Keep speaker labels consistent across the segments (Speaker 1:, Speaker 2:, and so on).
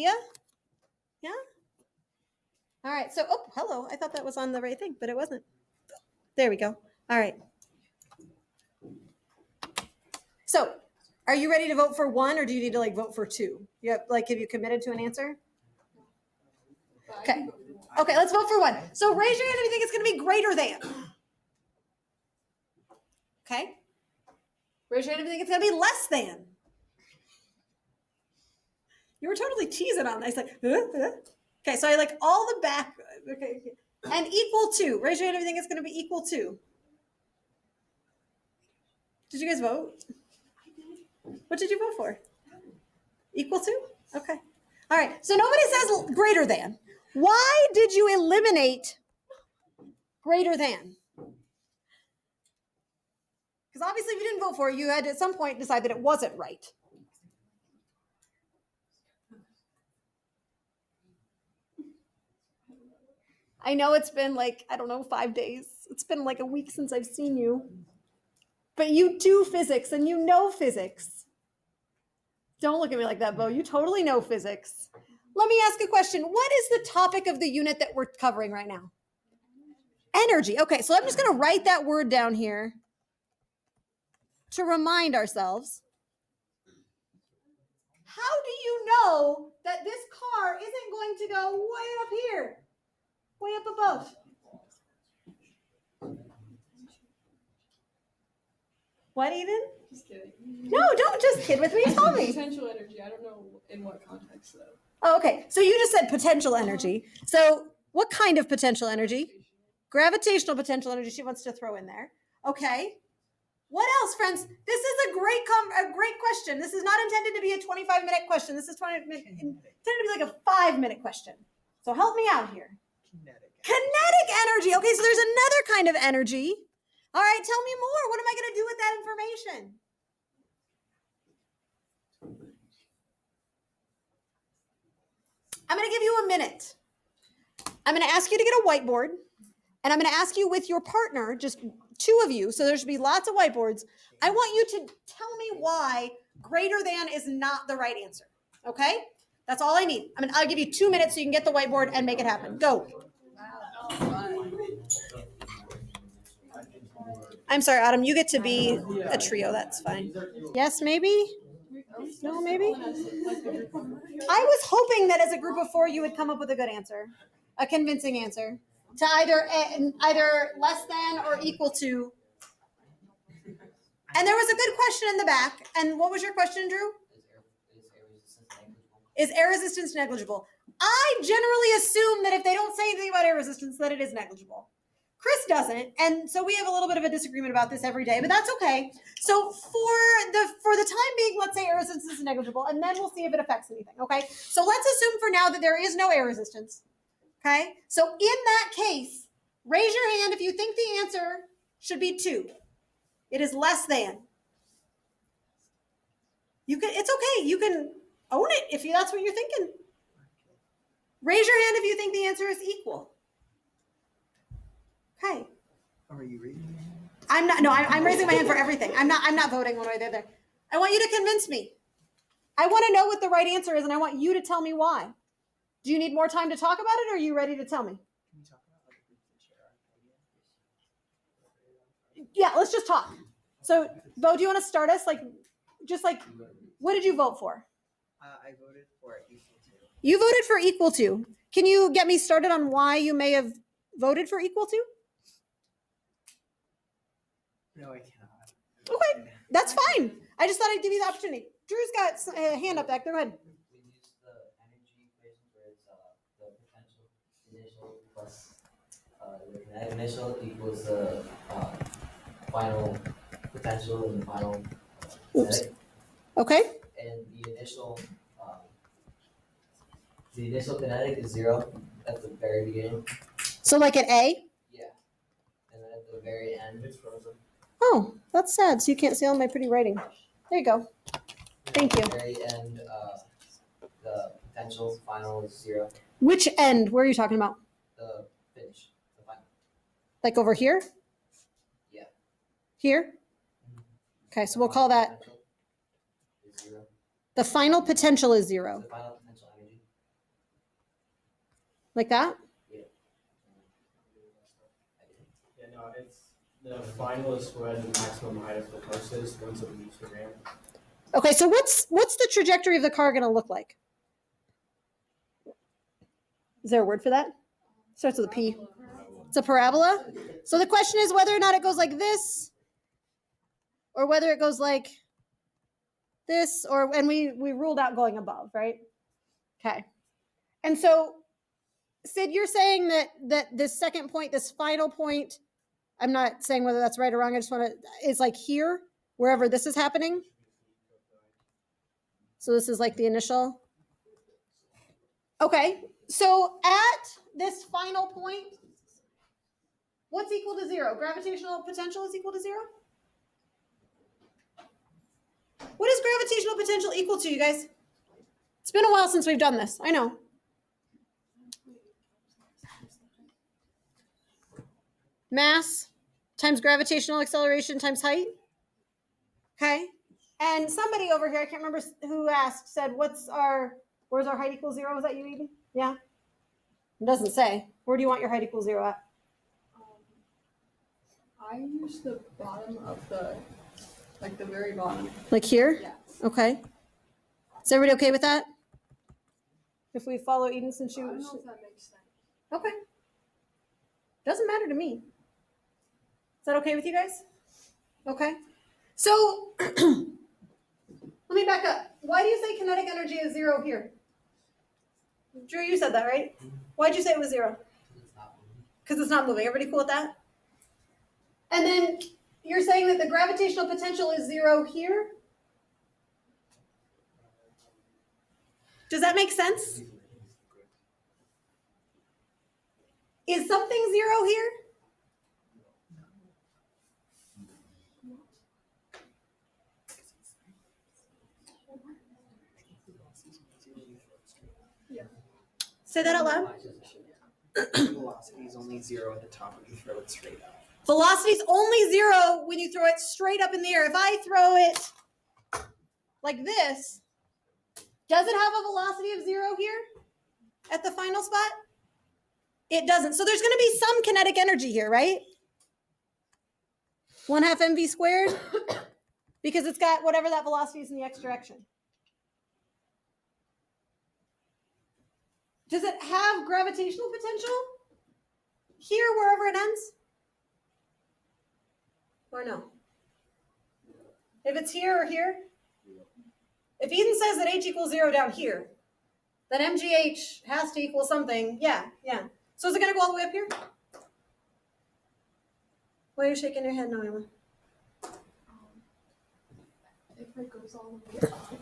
Speaker 1: idea? Yeah? All right. So, oh, hello. I thought that was on the right thing, but it wasn't. There we go. All right. So, are you ready to vote for one, or do you need to like vote for two? You have, like, have you committed to an answer? Okay. Okay, let's vote for one. So raise your hand if you think it's going to be greater than. Okay. Raise your hand if you think it's going to be less than. You were totally teasing on this. Like, okay, so I like all the back. Okay. And equal to. Raise your hand if you think it's going to be equal to. Did you guys vote? What did you vote for? Equal to? Okay. All right. So nobody says greater than. Why did you eliminate greater than? Because obviously if you didn't vote for it, you had to at some point decide that it wasn't right. I know it's been like, I don't know, 5 days. It's been like a week since I've seen you. But you do physics and you know physics. Don't look at me like that, Bo. You totally know physics. Let me ask a question. What is the topic of the unit that we're covering right now? Energy. Okay, so I'm just going to write that word down here to remind ourselves. How do you know that this car isn't going to go way up here? Way up above? What, Eden?
Speaker 2: Just kidding.
Speaker 1: No, don't just kid with me. Tell me.
Speaker 2: Potential energy. I don't know in what context, though.
Speaker 1: Oh, okay. So you just said potential energy. So what kind of potential energy? Gravitational potential energy she wants to throw in there. Okay. What else, friends? This is a great question. This is not intended to be a 25-minute question. This is intended to be like a 5-minute question. So help me out here. Kinetic energy. Okay, so there's another kind of energy. All right, tell me more. What am I going to do with that information? I'm going to give you a minute. I'm going to ask you to get a whiteboard, and I'm going to ask you with your partner, just two of you, so there should be lots of whiteboards. I want you to tell me why greater than is not the right answer. Okay? That's all I need. I'll give you 2 minutes so you can get the whiteboard and make it happen. Go. I'm sorry, Autumn, you get to be a trio. That's fine. Yes, maybe? No, maybe? I was hoping that as a group of four, you would come up with a good answer, a convincing answer to either less than or equal to. And there was a good question in the back. And what was your question, Drew? Is air resistance negligible? I generally assume that if they don't say anything about air resistance, that it is negligible. Chris doesn't, and so we have a little bit of a disagreement about this every day, but that's okay. So for the time being, let's say air resistance is negligible, and then we'll see if it affects anything, okay? So let's assume for now that there is no air resistance, okay? So in that case, raise your hand if you think the answer should be 2. It is less than. It's okay. You can own it if that's what you're thinking. Raise your hand if you think the answer is equal. Okay.
Speaker 3: Are you reading?
Speaker 1: I'm not. No, I'm raising my hand for everything. I'm not voting one way or the other. I want you to convince me. I want to know what the right answer is, and I want you to tell me why. Do you need more time to talk about it, or are you ready to tell me?
Speaker 3: Can you talk about other groups that share our idea?
Speaker 1: Yeah, let's just talk. So, Bo, do you want to start us? What did you vote for?
Speaker 3: I voted for equal to.
Speaker 1: You voted for equal to. Can you get me started on why you may have voted for equal to?
Speaker 3: No, I cannot.
Speaker 1: Okay, that's fine. I just thought I'd give you the opportunity. Drew's got a hand up back there. Go ahead.
Speaker 4: We use the energy equation where it's the potential initial plus the kinetic initial equals the final potential and final kinetic.
Speaker 1: Okay.
Speaker 4: And the initial kinetic is 0 at the very beginning.
Speaker 1: So like an A?
Speaker 4: Yeah. And then at the very end, it's frozen.
Speaker 1: Oh, that's sad. So you can't see all my pretty writing. There you go. Thank you.
Speaker 4: At the very end, the potential final is 0.
Speaker 1: Which end? Where are you talking about?
Speaker 4: The finish, the final.
Speaker 1: Like over here?
Speaker 4: Yeah.
Speaker 1: Here? Okay, so we'll call that
Speaker 4: Potential is 0.
Speaker 1: the final potential is 0.
Speaker 4: The final potential energy.
Speaker 1: Like that?
Speaker 4: Yeah.
Speaker 5: Yeah, no, it's the final is where the maximum height of the coast is once it leaves the ramp.
Speaker 1: Okay, so what's the trajectory of the car going to look like? Is there a word for that? Starts with a P. It's a parabola. So the question is whether or not it goes like this, or whether it goes like this, and we ruled out going above, right? Okay. And so, Sid, you're saying that this second point, this final point, I'm not saying whether that's right or wrong. I just want to, is like here, wherever this is happening. So this is like the initial. Okay. So at this final point, what's equal to 0? Gravitational potential is equal to 0? What is gravitational potential equal to, you guys? It's been a while since we've done this. I know. Mass times gravitational acceleration times height. Okay. And somebody over here, I can't remember who asked, said, where's our height equal 0? Was that you, Eden? Yeah. It doesn't say. Where do you want your height equal 0 at?
Speaker 2: I use the bottom of the very bottom.
Speaker 1: Like here?
Speaker 2: Yes.
Speaker 1: Okay. Is everybody okay with that? If we follow Eden since
Speaker 2: I
Speaker 1: you...
Speaker 2: don't know if that makes sense.
Speaker 1: Okay. Doesn't matter to me. Is that okay with you guys? Okay. So, let me back up. Why do you say kinetic energy is 0 here? Drew, you said that, right? Why'd you say it was 0? Because it's not moving. Everybody cool with that? And then you're saying that the gravitational potential is 0 here? Does that make sense? Is something 0 here? Say that out loud.
Speaker 3: Velocity is only 0 at the top when you throw it straight up.
Speaker 1: Velocity is only 0 when you throw it straight up in the air. If I throw it like this, does it have a velocity of 0 here at the final spot? It doesn't. So there's going to be some kinetic energy here, right? 1/2 mv squared, because it's got whatever that velocity is in the x direction. Does it have gravitational potential here wherever it ends? Or no? If it's here or here? If Eden says that h equals 0 down here, then mgh has to equal something. Yeah. So is it going to go all the way up here? Why are you shaking your head, no, Emma?
Speaker 2: If it goes all the way up.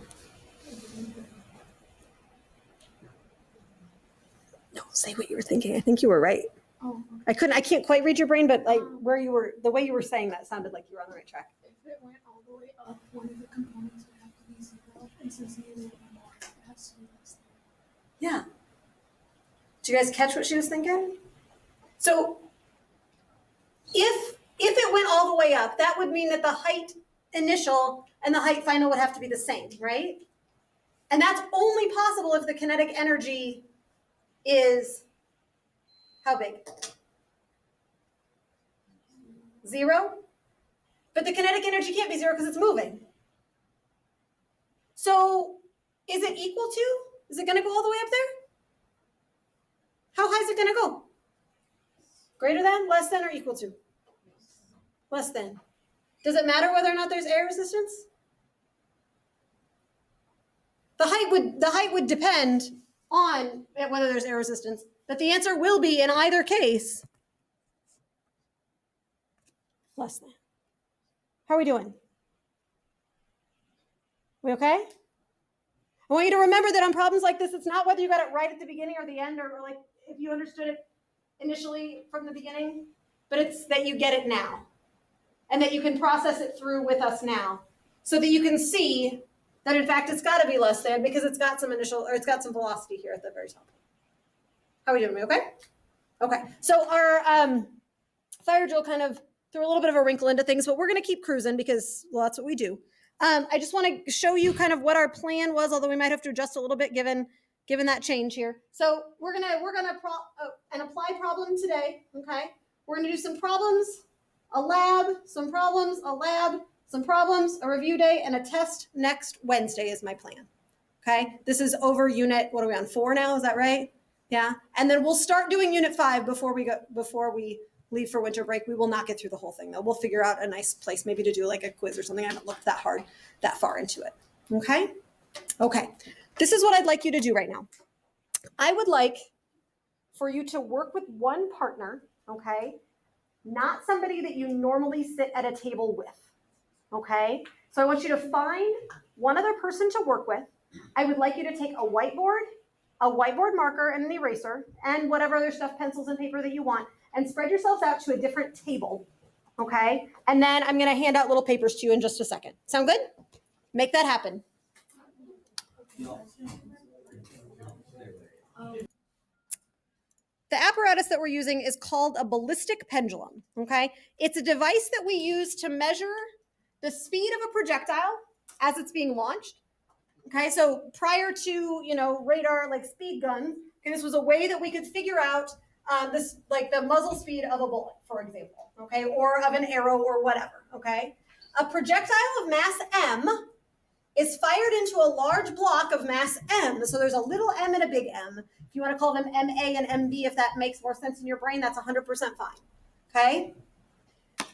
Speaker 1: No, say what you were thinking. I think you were right.
Speaker 2: Oh,
Speaker 1: I can't quite read your brain, but like where you were, the way you were saying that sounded like you were on the right track.
Speaker 2: if it went all the way up, one of the components would have to be 0, and since it is more, it has to be less than.
Speaker 1: Yeah. Did you guys catch what she was thinking? So if it went all the way up, that would mean that the height initial and the height final would have to be the same, right? And that's only possible if the kinetic energy is how big? 0? But the kinetic energy can't be 0 because it's moving. So is it equal to? Is it going to go all the way up there? How high is it going to go? Greater than, less than, or equal to? Less than. Does it matter whether or not there's air resistance? The height would depend on whether there's air resistance, but the answer will be in either case less than. How are we doing? We okay? I want you to remember that on problems like this, it's not whether you got it right at the beginning or the end, or like if you understood it initially from the beginning, but it's that you get it now and that you can process it through with us now so that you can see that in fact it's got to be less than because it's got some it's got some velocity here at the very top. How are we doing? We okay? Okay. So our fire drill kind of threw a little bit of a wrinkle into things, but we're going to keep cruising because, well, that's what we do. I just want to show you kind of what our plan was, although we might have to adjust a little bit given given that change here. So we're gonna an apply problem today. Okay, we're gonna do some problems, a lab, some problems, a lab, some problems, a review day, and a test next Wednesday is my plan. Okay, this is over unit. What are we on 4 now? Is that right? Yeah, and then we'll start doing unit 5 before we leave for winter break. We will not get through the whole thing though. We'll figure out a nice place maybe to do like a quiz or something. I haven't looked that far into it. Okay. Okay. This is what I'd like you to do right now. I would like for you to work with one partner, okay? Not somebody that you normally sit at a table with, okay? So I want you to find one other person to work with. I would like you to take a whiteboard marker, and an eraser, and whatever other stuff, pencils and paper that you want, and spread yourselves out to a different table, okay? And then I'm gonna hand out little papers to you in just a second. Sound good? Make that happen. The apparatus that we're using is called a ballistic pendulum, okay? It's a device that we use to measure the speed of a projectile as it's being launched, okay? So prior to, radar, like speed guns, okay, this was a way that we could figure out this, like the muzzle speed of a bullet, for example, okay? Or of an arrow or whatever, okay? A projectile of mass M is fired into a large block of mass M. So there's a little m and a big M. If you want to call them MA and MB, if that makes more sense in your brain, that's 100% fine. Okay?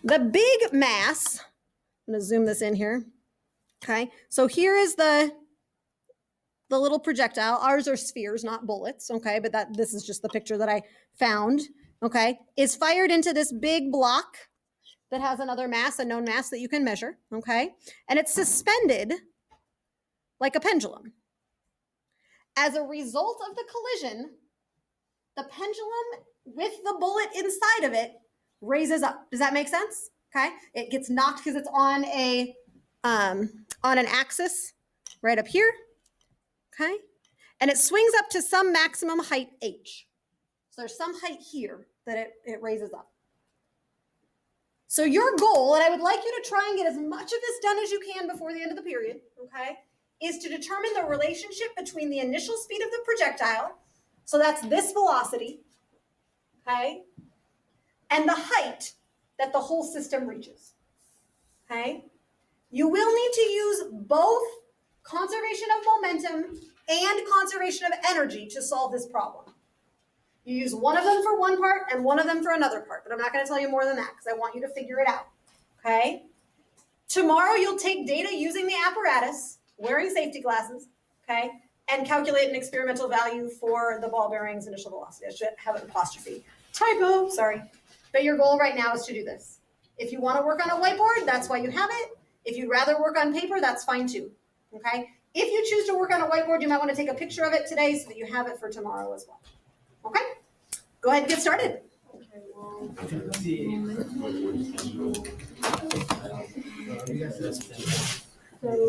Speaker 1: The big mass, I'm going to zoom this in here. Okay? So here is the little projectile. Ours are spheres, not bullets. Okay? But this is just the picture that I found. Okay? Is fired into this big block that has another mass, a known mass that you can measure. Okay? And it's suspended like a pendulum. As a result of the collision, the pendulum with the bullet inside of it raises up. Does that make sense? Okay. It gets knocked because it's on an axis right up here. Okay. And it swings up to some maximum height h. So there's some height here that it raises up. So your goal, and I would like you to try and get as much of this done as you can before the end of the period, okay, is to determine the relationship between the initial speed of the projectile, so that's this velocity, okay, and the height that the whole system reaches, okay? You will need to use both conservation of momentum and conservation of energy to solve this problem. You use one of them for one part and one of them for another part, but I'm not going to tell you more than that because I want you to figure it out, okay? Tomorrow you'll take data using the apparatus, wearing safety glasses, okay, and calculate an experimental value for the ball bearing's initial velocity. I should have an apostrophe. Typo, sorry. But your goal right now is to do this. If you want to work on a whiteboard, that's why you have it. If you'd rather work on paper, that's fine too, okay? If you choose to work on a whiteboard, you might want to take a picture of it today so that you have it for tomorrow as well, okay? Go ahead and get started.